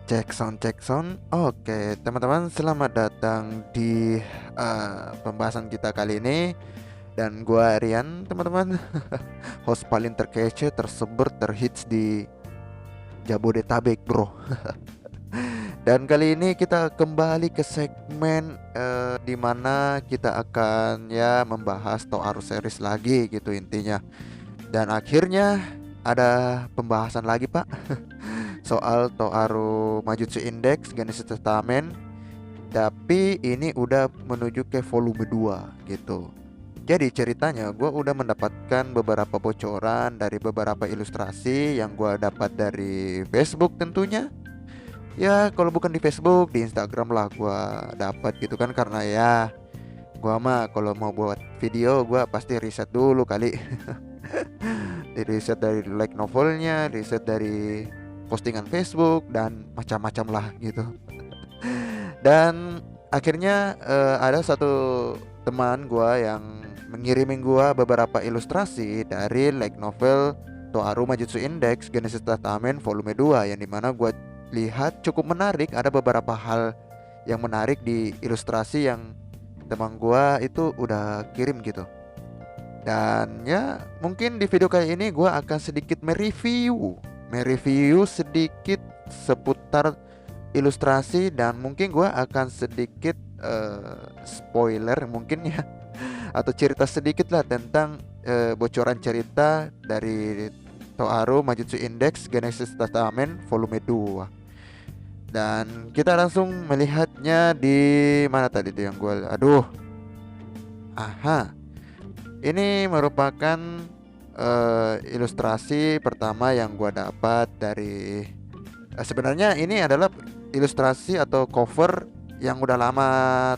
Cek sound. Oke, teman-teman, selamat datang di pembahasan kita kali ini. Dan gua Rian, teman-teman, host paling terkece, tersebar, terhits di Jabodetabek, bro. Dan kali ini kita kembali ke segmen di mana kita akan ya membahas Toaru series lagi gitu intinya. Dan akhirnya ada pembahasan lagi, Pak, soal Toaru Majutsu Index Genesis Testament. Tapi ini udah menuju ke volume 2 gitu. Jadi ceritanya gue udah mendapatkan beberapa bocoran dari beberapa ilustrasi yang gue dapat dari Facebook tentunya. Ya kalau bukan di Facebook, di Instagram lah gue dapat gitu kan. Karena ya gue mah kalau mau buat video gue pasti riset dulu kali. Di riset dari like novelnya, riset dari postingan Facebook dan macam-macam lah gitu. Dan akhirnya ada satu teman gua yang mengirimin gua beberapa ilustrasi dari light novel Toaru Majutsu Index Genesis Testament volume 2, yang dimana gua lihat cukup menarik. Ada beberapa hal yang menarik di ilustrasi yang teman gua itu udah kirim gitu. Dan ya mungkin di video kali ini gua akan sedikit mereview sedikit seputar ilustrasi, dan mungkin gua akan sedikit spoiler mungkin ya, atau cerita sedikit lah tentang bocoran cerita dari Toaru Majutsu Index Genesis Testament volume 2. Dan kita langsung melihatnya di mana tadi tuh yang gue, aduh, aha, ini merupakan ilustrasi pertama yang gua dapat dari sebenarnya ini adalah ilustrasi atau cover yang udah lama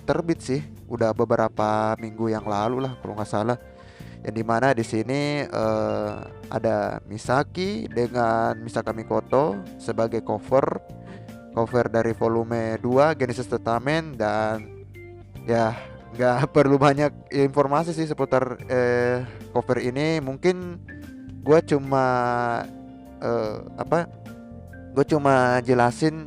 terbit sih, udah beberapa minggu yang lalu lah kalau nggak salah. Yang dimana di sini ada Misaki dengan Misaka Mikoto sebagai cover dari volume 2 Genesis Testament. Dan ya nggak perlu banyak informasi sih seputar cover ini. Mungkin gue cuma apa gue cuma jelasin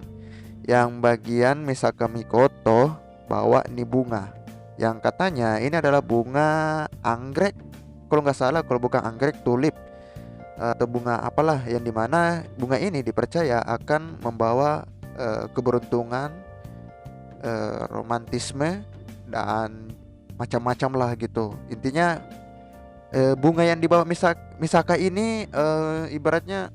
yang bagian Misaka Mikoto bawa ini bunga, yang katanya ini adalah bunga anggrek kalau nggak salah. Kalau bukan anggrek, tulip atau bunga apalah, yang dimana bunga ini dipercaya akan membawa keberuntungan, romantisme, dan macam-macam lah gitu. Intinya bunga yang dibawa Misaka ini ibaratnya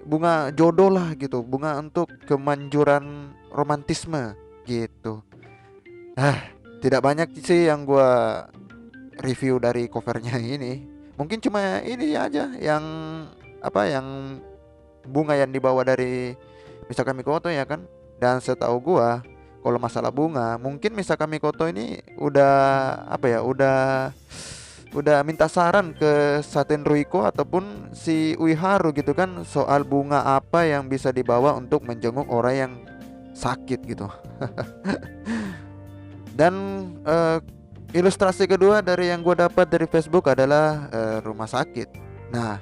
bunga jodoh lah gitu, bunga untuk kemanjuran romantisme gitu. Tidak banyak sih yang gua review dari covernya ini. Mungkin cuma ini aja yang yang bunga yang dibawa dari Misaka Mikoto ya kan. Dan setahu gua kalau masalah bunga, mungkin Misaka Mikoto ini udah udah minta saran ke Saten Ruiko ataupun si Uiharu gitu kan, soal bunga apa yang bisa dibawa untuk menjenguk orang yang sakit gitu. Dan ilustrasi kedua dari yang gue dapat dari Facebook adalah rumah sakit. Nah,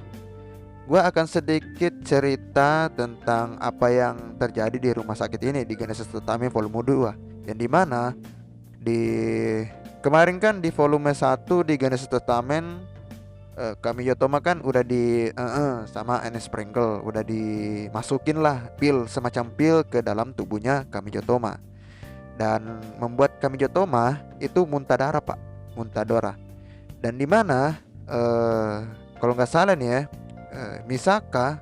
gue akan sedikit cerita tentang apa yang terjadi di rumah sakit ini di Genesis Testament volume 2, yang dimana di kemarin kan di volume 1 di Genesis Testament Kami Yotoma kan udah di sama Ernest Pringle udah dimasukin lah pil, semacam pil ke dalam tubuhnya Kami Yotoma, dan membuat Kami Yotoma itu muntah darah, Pak, muntah darah. Dan di mana kalau nggak salah nih ya, Misaka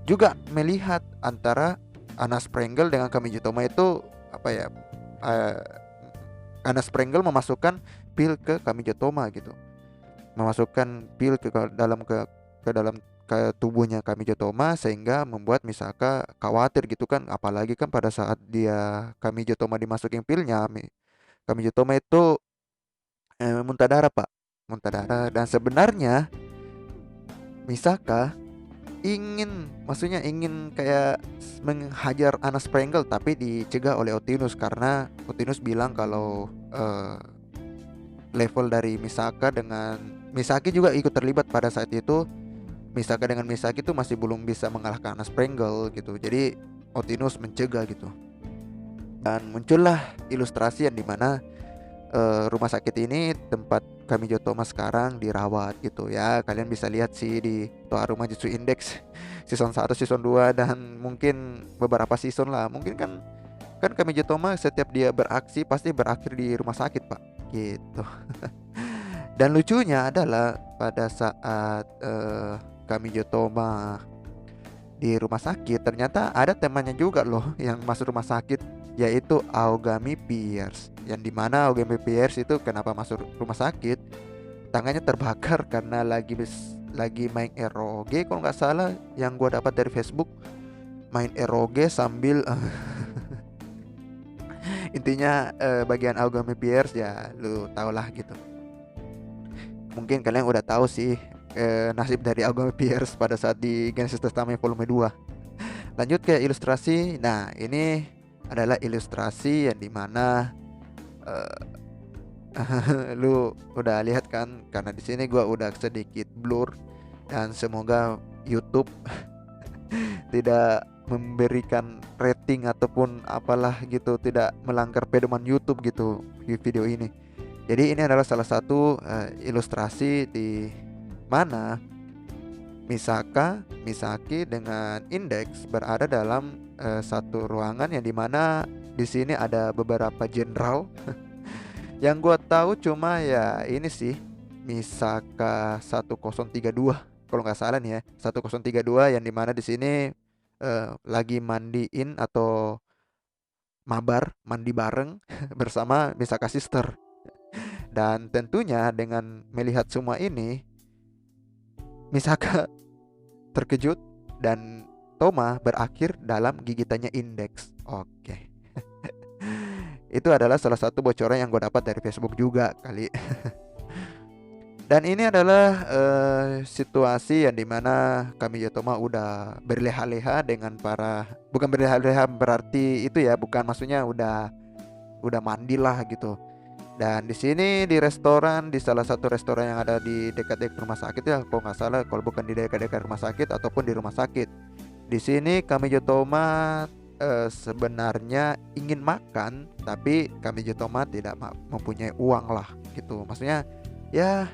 juga melihat antara Anas Pringle dengan Kami Yotoma itu eh, Anas Pringle memasukkan pil ke Kami Yotoma gitu, memasukkan pil ke dalam ke tubuhnya Kami Jotoma, sehingga membuat Misaka khawatir gitu kan. Apalagi kan pada saat dia Kami Jotoma dimasukin pilnya, Kami Jotoma itu muntah darah, Pak, muntah darah. Dan sebenarnya Misaka ingin kayak menghajar Anas Pringle, tapi dicegah oleh Otinus karena Otinus bilang kalau level dari Misaka dengan Misaki juga ikut terlibat pada saat itu, Misaka dengan Misaki itu masih belum bisa mengalahkan Anas Pringle gitu. Jadi Otinus mencegah gitu. Dan muncullah ilustrasi yang dimana rumah sakit ini tempat Kamijo Toma sekarang dirawat gitu ya. Kalian bisa lihat sih di Toaru Majutsu Index season 1, season 2 dan mungkin beberapa season lah. Mungkin kan Kamijo Toma setiap dia beraksi pasti berakhir di rumah sakit, Pak. Gitu. Dan lucunya adalah pada saat Kamijo Toma di rumah sakit ternyata ada temannya juga loh yang masuk rumah sakit, yaitu Aogami Pierce, yang dimana Aogami Pierce itu kenapa masuk rumah sakit, tangannya terbakar karena lagi main eroge kalau nggak salah, yang gua dapat dari Facebook, main eroge sambil intinya bagian Aogami Pierce ya lu tau lah gitu. Mungkin kalian udah tahu sih nasib dari Aogami Pierce pada saat di Genesis Testament volume 2. Lanjut ke ilustrasi. Nah, ini adalah ilustrasi yang dimana lu udah lihat kan? Karena di sini gua udah sedikit blur dan semoga YouTube tidak memberikan rating ataupun apalah gitu, tidak melanggar pedoman YouTube gitu di video ini. Jadi ini adalah salah satu ilustrasi di mana Misaka, Misaki dengan Index berada dalam satu ruangan yang dimana di sini ada beberapa jenderal. Yang gua tahu cuma ya ini sih Misaka 1032 kalau nggak salah nih ya, 1032 yang dimana di sini lagi mandiin atau mandi bareng bersama Misaka Sister. Dan tentunya dengan melihat semua ini, Misaka terkejut dan Toma berakhir dalam gigitannya Index. Oke. Itu adalah salah satu bocoran yang gue dapat dari Facebook juga kali. Dan ini adalah situasi yang dimana Kamijo Toma udah berleha-leha dengan bukan berleha-leha berarti itu ya, bukan, maksudnya udah mandilah gitu. Dan di sini di restoran, di salah satu restoran yang ada di dekat-dekat rumah sakit ya, kalau nggak salah, kalau bukan di dekat-dekat rumah sakit ataupun di rumah sakit. Di sini Kamijo Toma sebenarnya ingin makan, tapi Kamijo Toma tidak mempunyai uang lah gitu. Maksudnya ya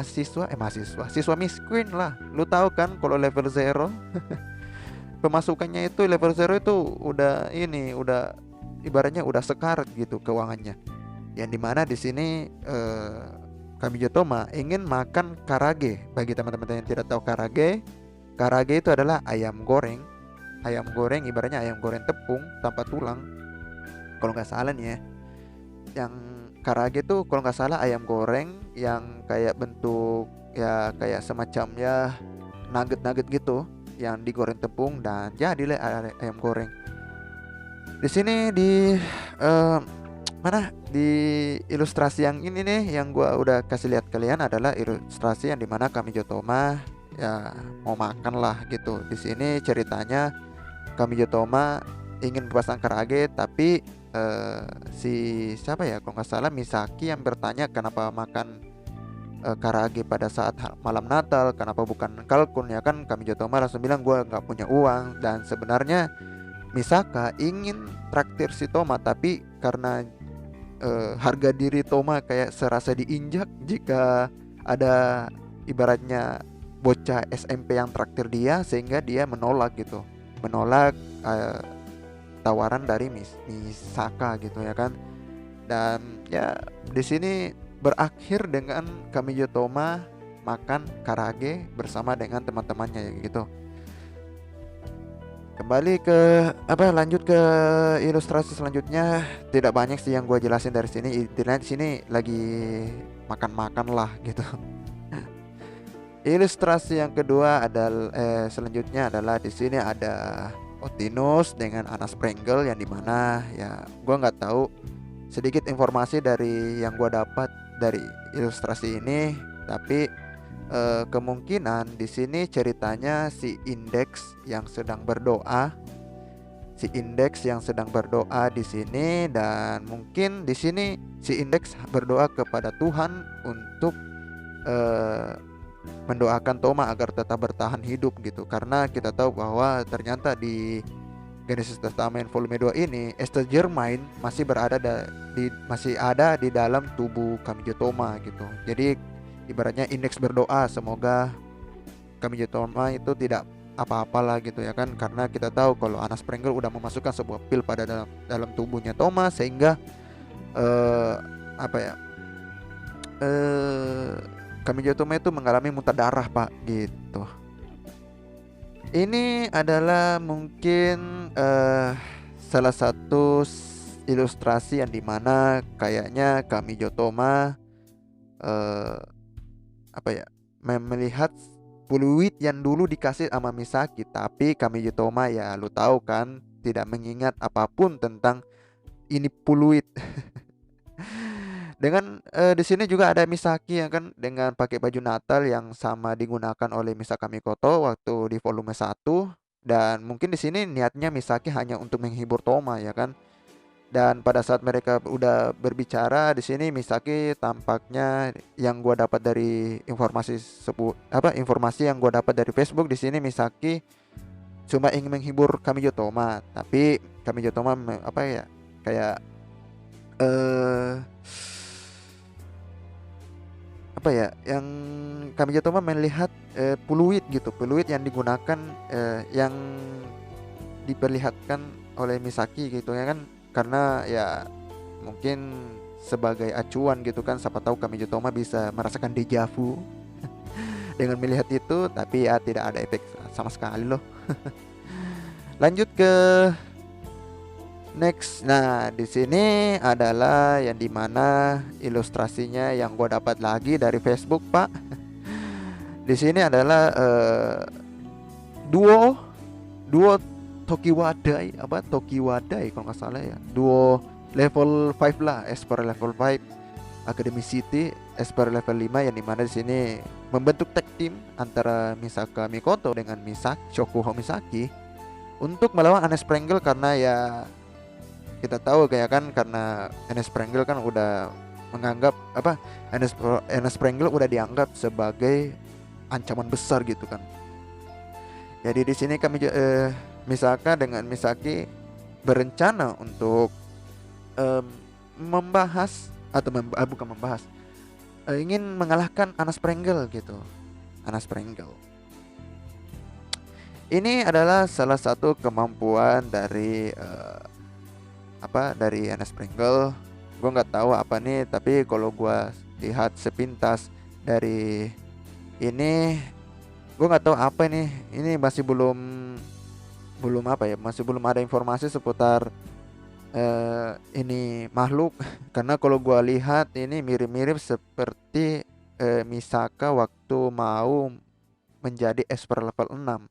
siswa miskin lah. Lu tahu kan kalau level 0 pemasukannya itu level 0 itu udah ibaratnya udah sekarat gitu keuangannya. Yang dimana di sini Kamijo Toma ingin makan karage. Bagi teman-teman yang tidak tahu karage itu adalah ayam goreng. Ayam goreng ibaratnya ayam goreng tepung tanpa tulang. Kalau nggak salah nih ya. Yang karage itu kalau nggak salah ayam goreng yang kayak bentuk ya kayak semacam ya nugget gitu yang digoreng tepung dan jadilah ayam goreng. Di sini di mana di ilustrasi yang ini nih yang gua udah kasih lihat kalian adalah ilustrasi yang dimana Kamijo Toma ya mau makan lah gitu. Di sini ceritanya Kamijo Toma ingin berpasang karage, tapi si siapa ya kalau nggak salah Misaki yang bertanya kenapa makan karage pada saat malam Natal, kenapa bukan kalkun ya kan. Kamijo Toma langsung bilang gua nggak punya uang, dan sebenarnya Misaka ingin traktir si Toma, tapi karena harga diri Toma kayak serasa diinjak jika ada ibaratnya bocah SMP yang traktir dia, sehingga dia menolak tawaran dari Misaka gitu ya kan. Dan ya di sini berakhir dengan Kamijo Toma makan karage bersama dengan teman-temannya gitu. Kembali ke lanjut ke ilustrasi selanjutnya. Tidak banyak sih yang gue jelasin dari sini. Intinya di sini lagi makan-makan lah gitu. Ilustrasi yang kedua adalah selanjutnya adalah di sini ada Otinus dengan Anas Pringle, yang dimana ya gue nggak tahu, sedikit informasi dari yang gue dapat dari ilustrasi ini, tapi kemungkinan di sini ceritanya si Index yang sedang berdoa di sini, dan mungkin di sini si Index berdoa kepada Tuhan untuk mendoakan Toma agar tetap bertahan hidup gitu, karena kita tahu bahwa ternyata di Genesis Testament volume 2 ini Esther Germain masih ada di dalam tubuh Kamijo Toma gitu. Jadi ibaratnya indeks berdoa semoga Kamijo Toma itu tidak apa-apalah gitu ya kan, karena kita tahu kalau Anna Sprengel udah memasukkan sebuah pil pada dalam tubuhnya Toma, sehingga eh, apa ya eh Kamijo Toma itu mengalami muntah darah pak gitu. Ini adalah mungkin salah satu ilustrasi yang dimana kayaknya kami Jotoma eh, apa ya melihat fluid yang dulu dikasih sama Misaki, tapi kami Jotoma ya lu tahu kan tidak mengingat apapun tentang ini fluid. Dengan di sini juga ada Misaki ya kan, dengan pakai baju Natal yang sama digunakan oleh Misaka Mikoto waktu di volume 1, dan mungkin di sini niatnya Misaki hanya untuk menghibur Toma ya kan. Dan pada saat mereka udah berbicara di sini, Misaki tampaknya yang gua dapat dari informasi yang gua dapat dari Facebook, di sini Misaki cuma ingin menghibur Kamijo Toma, tapi Kamijo Toma apa ya kayak eh apa ya yang kami coba melihat peluit gitu, peluit yang digunakan yang diperlihatkan oleh Misaki gitu ya kan, karena ya mungkin sebagai acuan gitu kan, siapa tahu kami Toma bisa merasakan dejavu dengan melihat itu, tapi ya tidak ada efek sama sekali loh. Lanjut ke next. Nah, di sini adalah yang dimana ilustrasinya yang gue dapat lagi dari Facebook, Pak. Di sini adalah duo Tokiwadai kalau nggak salah ya. Duo level 5 lah, Esper level 5, Academy City Esper level 5, yang dimana di sini membentuk tag team antara Misaka Mikoto dengan Shokuho Misaki untuk melawan Anne Sprengel, karena ya kita tahu kayak kan, karena Ernest Prangle kan udah menganggap Ernest Prangle udah dianggap sebagai ancaman besar gitu kan. Jadi di sini kami Misaka dengan Misaki berencana untuk membahas atau bukan membahas, ingin mengalahkan Anas Prangle gitu. Anas Prangle ini adalah salah satu kemampuan dari dari Ernest Pringle. Gue nggak tahu apa nih, tapi kalau gue lihat sepintas dari ini, gue nggak tahu apa ini masih belum masih belum ada informasi seputar ini makhluk. Karena kalau gue lihat ini mirip-mirip seperti Misaka waktu mau menjadi Esper level 6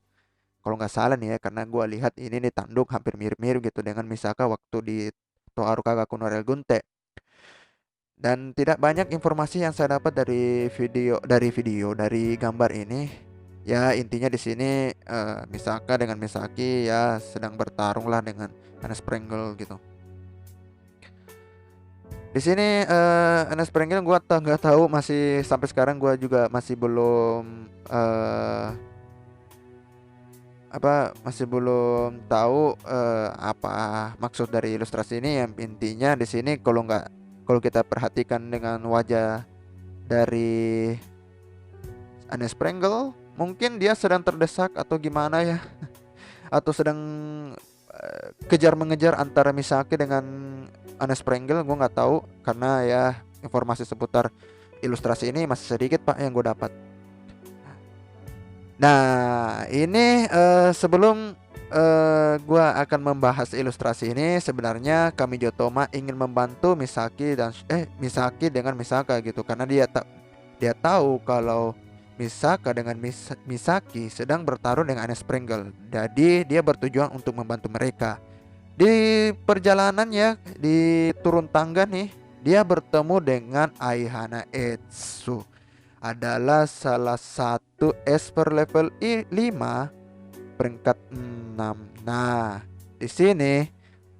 kalau nggak salah nih ya, karena gue lihat ini nih tanduk hampir mirip-mirip gitu dengan Misaka waktu di Toaru Kagaku no Gunte. Dan tidak banyak informasi yang saya dapat dari gambar ini. Ya intinya di sini Misaka dengan Misaki ya sedang bertarung lah dengan Anas Prangle gitu. Di sini Anas Prangle gue nggak tahu, masih sampai sekarang gue juga masih belum masih belum tahu apa maksud dari ilustrasi ini. Yang intinya di sini kalau kita perhatikan dengan wajah dari Anes Prangle, mungkin dia sedang terdesak atau gimana ya atau sedang kejar mengejar antara Misaki dengan Anes Prangle, gue nggak tahu, karena ya informasi seputar ilustrasi ini masih sedikit pak yang gue dapat. Nah, ini sebelum gua akan membahas ilustrasi ini, sebenarnya Kamijo Toma ingin membantu Misaki dengan Misaka gitu, karena dia tahu kalau Misaka dengan Misaki sedang bertarung dengan Anes Pringle. Jadi dia bertujuan untuk membantu mereka. Di perjalanan ya, di turun tangga nih, dia bertemu dengan Aihana Etsu, adalah salah satu Esper level 5 peringkat 6. Nah, di sini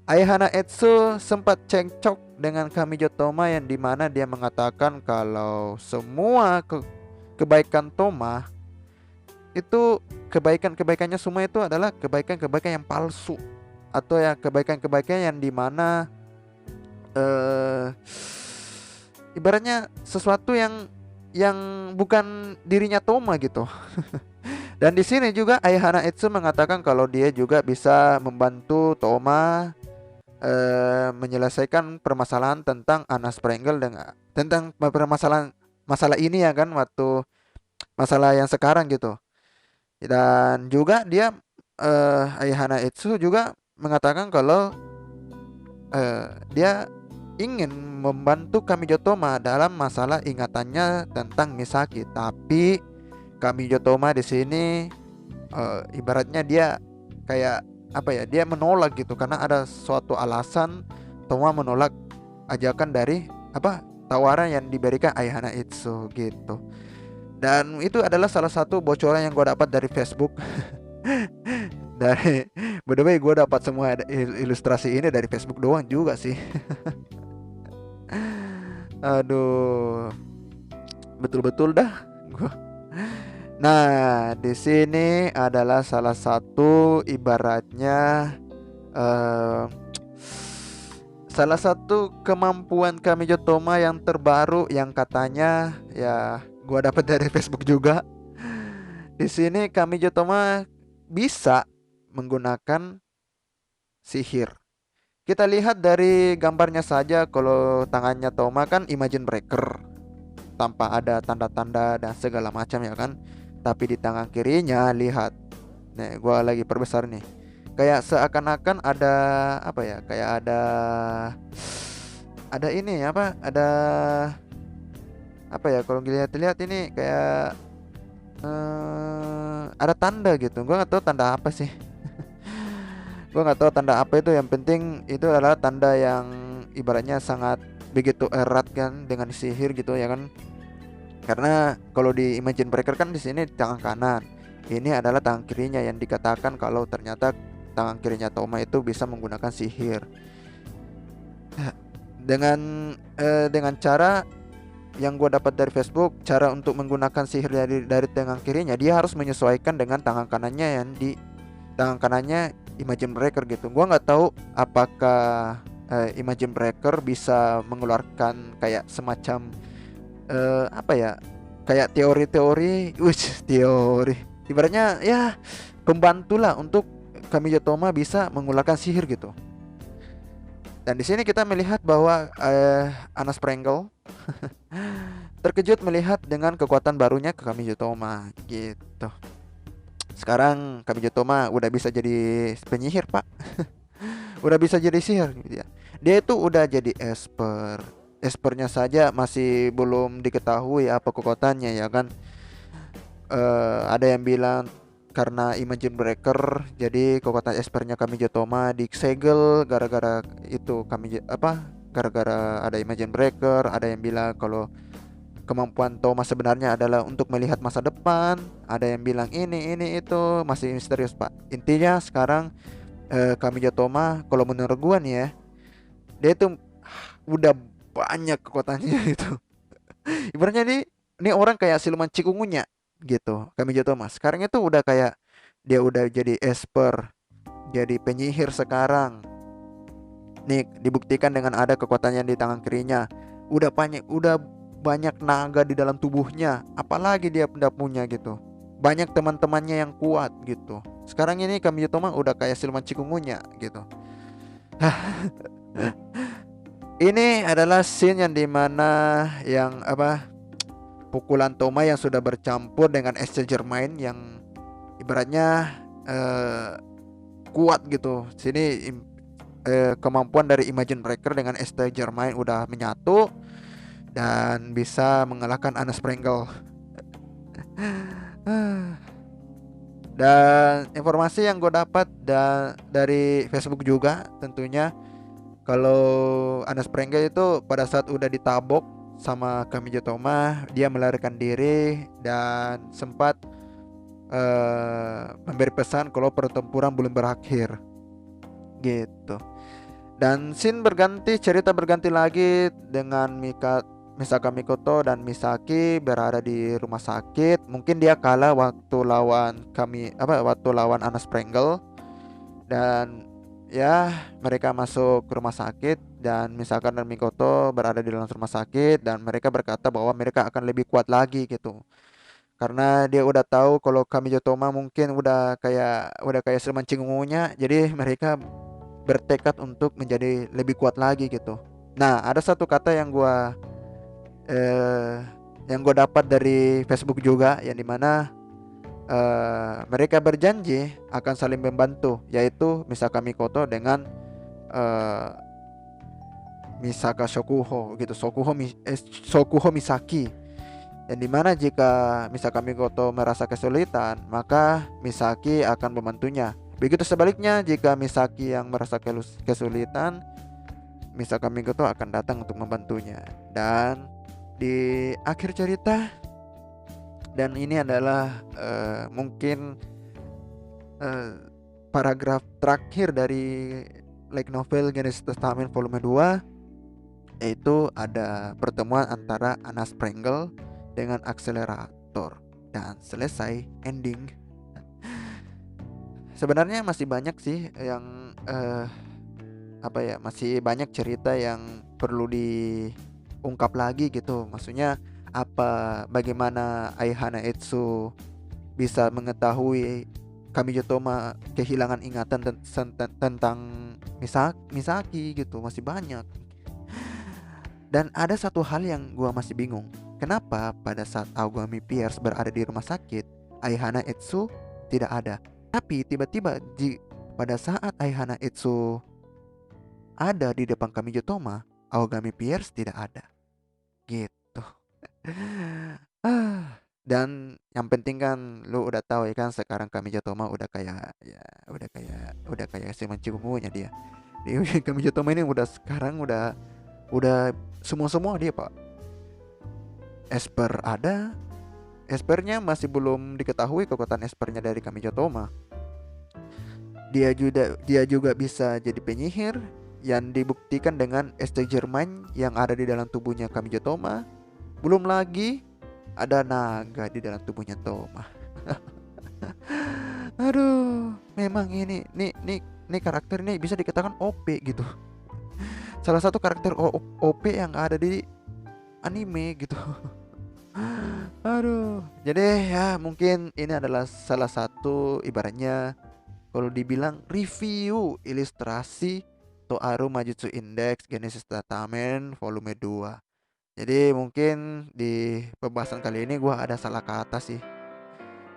Aihana Etsu sempat cekcok dengan Kamijo Toma, yang dimana dia mengatakan kalau semua kebaikan Toma itu, kebaikannya semua itu adalah kebaikan yang palsu, atau ya kebaikan yang dimana eh ibaratnya sesuatu yang bukan dirinya Toma gitu. Dan di sini juga Ayahana Itsu mengatakan kalau dia juga bisa membantu Toma menyelesaikan permasalahan tentang Anna Sprengel, dengan tentang masalah ini ya kan, waktu masalah yang sekarang gitu. Dan juga dia Ayahana Itsu juga mengatakan kalau dia ingin membantu Kamijo Toma dalam masalah ingatannya tentang Misaki, tapi Kamijo Toma di sini ibaratnya dia kayak apa ya, dia menolak gitu karena ada suatu alasan Toma menolak ajakan dari tawaran yang diberikan Ayahana Itsu gitu. Dan itu adalah salah satu bocoran yang gue dapat dari Facebook. Dari by the way, gue dapat semua ilustrasi ini dari Facebook doang juga sih. Aduh, betul-betul dah gua. Nah, di sini adalah salah satu ibaratnya eh, salah satu kemampuan Kamijo Toma yang terbaru yang katanya ya gua dapat dari Facebook juga. Di sini Kamijo Toma bisa menggunakan sihir. Kita lihat dari gambarnya saja, kalau tangannya Toma kan Imagine Breaker tanpa ada tanda-tanda dan segala macam ya kan. Tapi di tangan kirinya lihat, nih gua lagi perbesar nih, kayak seakan-akan ada apa ya, kayak ada ini apa ya, kalau dilihat-lihat ini kayak ada tanda gitu. Gua nggak tahu tanda apa sih. Gua nggak tahu tanda apa itu. Yang penting itu adalah tanda yang ibaratnya sangat begitu erat kan dengan sihir gitu ya kan. Karena kalau di Imagine Breaker kan di sini tangan kanan, ini adalah tangan kirinya yang dikatakan kalau ternyata tangan kirinya Toma itu bisa menggunakan sihir. Dengan cara yang gue dapat dari Facebook, cara untuk menggunakan sihir dari tangan kirinya, dia harus menyesuaikan dengan tangan kanannya yang di tangan kanannya Imagine Breaker gitu. Gua nggak tahu apakah Imagine Breaker bisa mengeluarkan kayak semacam apa ya, kayak teori-teori, teori. Ibaratnya ya pembantu lah untuk Kamijo Toma bisa mengeluarkan sihir gitu. Dan di sini kita melihat bahwa Anna Sprengel terkejut melihat dengan kekuatan barunya ke Kamijo Toma gitu. Sekarang Kamijo Toma udah bisa jadi penyihir, Pak. Udah bisa jadi sihir gitu ya. Dia itu udah jadi esper. Espernya saja masih belum diketahui apa kekuatannya ya kan. Ada yang bilang karena Imagine Breaker jadi kekuatan espernya Kamijo Toma disegel gara-gara itu gara-gara ada Imagine Breaker. Ada yang bilang kalau kemampuan Toma sebenarnya adalah untuk melihat masa depan. Ada yang bilang ini itu masih misterius, Pak. Intinya sekarang Kamijo Toma kalau menurut gua nih ya, dia itu udah banyak kekuatannya itu. Ibaratnya ini orang kayak siluman cikungunya gitu. Kamijo Toma sekarang itu udah kayak dia udah jadi esper, jadi penyihir sekarang. Nih dibuktikan dengan ada kekuatannya di tangan kirinya. Udah banyak naga di dalam tubuhnya. Apalagi dia udah punya gitu. Banyak teman-temannya yang kuat gitu. Sekarang ini Kamijo Toma udah kayak siluman cikungunya gitu. Ini adalah scene yang dimana yang pukulan Toma yang sudah bercampur dengan es Germain yang ibaratnya kuat gitu. Sini kemampuan dari Imagine Breaker dengan es Germain udah menyatu dan bisa mengalahkan Anna Sprengel. Dan informasi yang gue dapat dari Facebook juga tentunya, kalau Anna Sprengel itu pada saat udah ditabok sama Kamijo Toma, dia melarikan diri dan sempat memberi pesan kalau pertempuran belum berakhir gitu. Dan scene berganti, cerita berganti lagi dengan Misaka Mikoto dan Misaki berada di rumah sakit. Mungkin dia kalah waktu waktu lawan Anas Prangle. Dan ya, mereka masuk ke rumah sakit dan Misaka dan Mikoto berada di dalam rumah sakit dan mereka berkata bahwa mereka akan lebih kuat lagi gitu. Karena dia udah tahu kalau Kamijo Toma mungkin udah kayak semancing ungunya, jadi mereka bertekad untuk menjadi lebih kuat lagi gitu. Nah, ada satu kata eh yang gue dapat dari Facebook juga, yang dimana mereka berjanji akan saling membantu, yaitu Misaka Mikoto dengan eh, Misaka Shokuho gitu, Shokuho Misaki. Yang dimana jika Misaka Mikoto merasa kesulitan, maka Misaki akan membantunya. Begitu sebaliknya, jika Misaki yang merasa kesulitan, Misaka Mikoto akan datang untuk membantunya. Dan di akhir cerita, dan ini adalah mungkin eh, paragraf terakhir dari light novel Genesis Testament volume 2, yaitu ada pertemuan antara Anas Prangle dengan akselerator dan selesai ending. Sebenarnya masih banyak sih yang masih banyak cerita yang perlu diungkap lagi gitu. Maksudnya bagaimana Aihana Etsu bisa mengetahui Kamijo Toma kehilangan ingatan tentang Misaki gitu, masih banyak. Dan ada satu hal yang gua masih bingung. Kenapa pada saat Aogami Pierce berada di rumah sakit, Aihana Etsu tidak ada? Tapi tiba-tiba pada saat Aihana Etsu ada di depan Kamijo Toma, Aogami Pierce tidak ada. Gitu. Dan yang penting kan lu udah tahu ya kan, sekarang Kamijo Toma udah kayak ya udah kayak si menciumunya dia. Dia Kamijo Toma ini udah semua dia, Pak. Esper ada. Espernya masih belum diketahui kekuatan Espernya dari Kamijo Toma. Dia juga bisa jadi penyihir yang dibuktikan dengan ST Germain yang ada di dalam tubuhnya Kamijo Toma. Belum lagi ada naga di dalam tubuhnya Toma. Aduh, memang ini karakter ini bisa dikatakan OP gitu. Salah satu karakter OP yang ada di anime gitu. Aduh, jadi ya mungkin ini adalah salah satu ibaratnya kalau dibilang review ilustrasi Toaru Majutsu Index Genesis Testament volume 2. Jadi mungkin di pembahasan kali ini gua ada salah kata sih.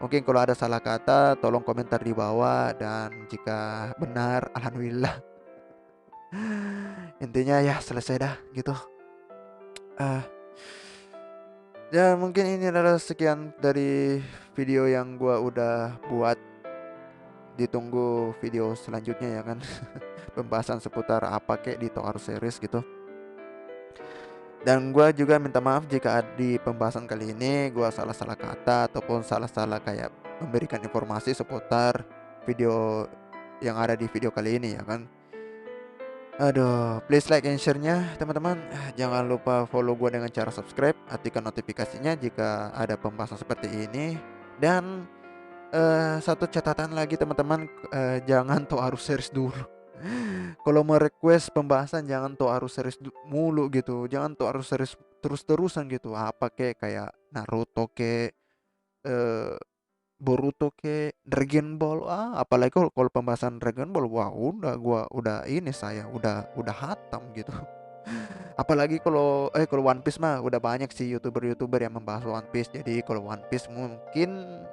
Mungkin kalau ada salah kata tolong komentar di bawah, dan jika benar alhamdulillah. Intinya ya selesai dah gitu. Ah, ya mungkin ini adalah sekian dari video yang gua udah buat. Ditunggu video selanjutnya ya kan. Pembahasan seputar apa kek di Toaru series gitu. Dan gue juga minta maaf jika di pembahasan kali ini gue salah-salah kata ataupun salah-salah kayak memberikan informasi seputar video yang ada di video kali ini ya kan. Aduh, please like and share-nya teman-teman. Jangan lupa follow gue dengan cara subscribe, aktifkan notifikasinya jika ada pembahasan seperti ini. Dan satu catatan lagi teman-teman, jangan Toaru series dulu. Kalau mau request pembahasan jangan Toaru series mulu gitu. Jangan Toaru series terus-terusan gitu. Apa kayak Naruto eh, Boruto Dragon Ball. Apalagi kalau pembahasan Dragon Ball, wah udah ini saya udah hatam gitu. Apalagi kalau One Piece mah udah banyak sih YouTuber yang membahas One Piece. Jadi kalau One Piece mungkin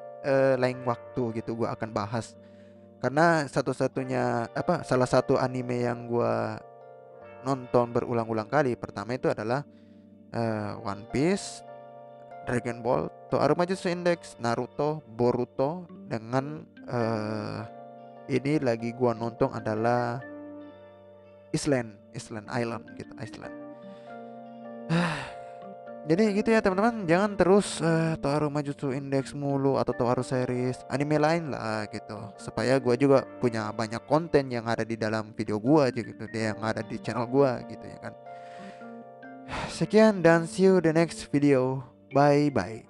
lain waktu gitu gua akan bahas. Karena salah satu anime yang gua nonton berulang-ulang kali pertama itu adalah One Piece, Dragon Ball, Toaru Majutsu Index, Naruto, Boruto, dengan ini lagi gua nonton adalah Island gitu, Iceland. Jadi gitu ya teman-teman, jangan terus Toaru Majutsu Index mulu atau Toaru series, anime lain lah gitu. Supaya gua juga punya banyak konten yang ada di dalam video gua aja gitu, yang ada di channel gua gitu ya kan. Sekian dan see you the next video. Bye bye.